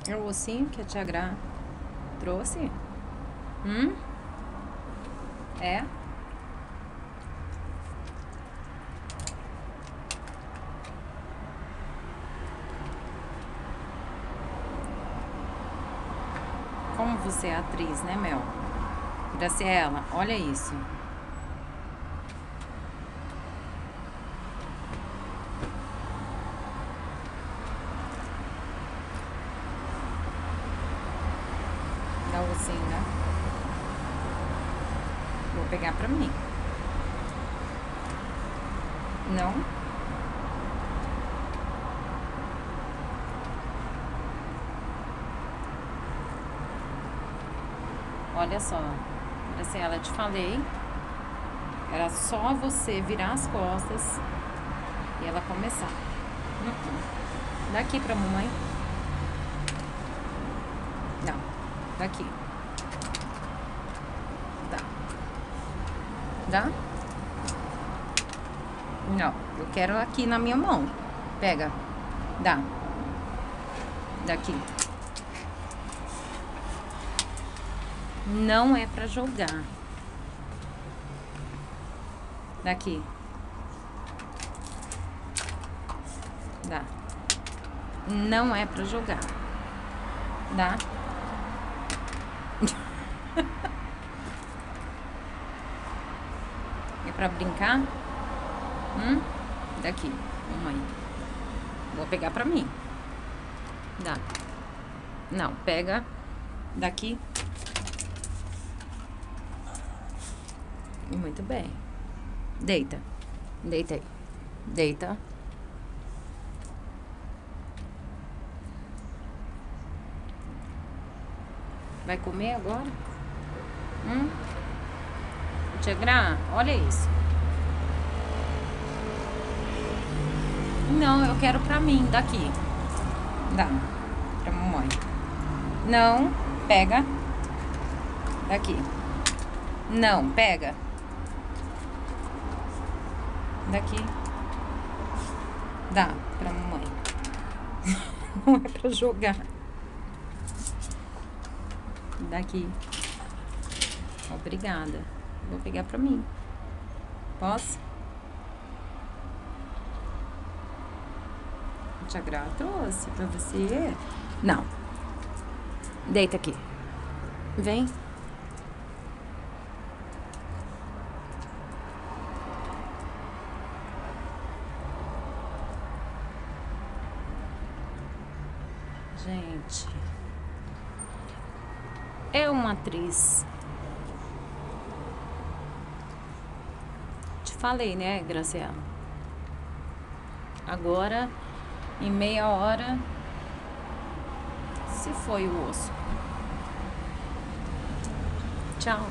É o ossinho que a tia Gra trouxe? É? Como você é atriz, né, Mel? Graciela, olha isso. Dá o ossinho, né? Vou pegar pra mim. Não? Olha só, Graciela, te falei. Era só você virar as costas e ela começar. Daqui pra mamãe. Não, daqui. Tá. Dá? Não, eu quero aqui na minha mão. Pega. Dá. Daqui. Não é pra jogar. Daqui. Dá. Não é pra jogar. Dá. É pra brincar? Daqui, mamãe. Vou pegar pra mim. Dá. Não, pega. Daqui. Muito bem. Deita. Deita aí. Deita. Vai comer agora? Tia Gra, olha isso. Não, eu quero pra mim, daqui. Dá. Pra mamãe. Não, pega. Daqui. Não, pega. Daqui. Dá pra mamãe. Não é pra jogar. Daqui. Obrigada. Vou pegar pra mim. Posso? Tia Gra trouxe pra você. Não. Deita aqui. Vem. Gente, é uma atriz. Te falei, né, Graciela? Agora, em meia hora, se foi o osso. Tchau.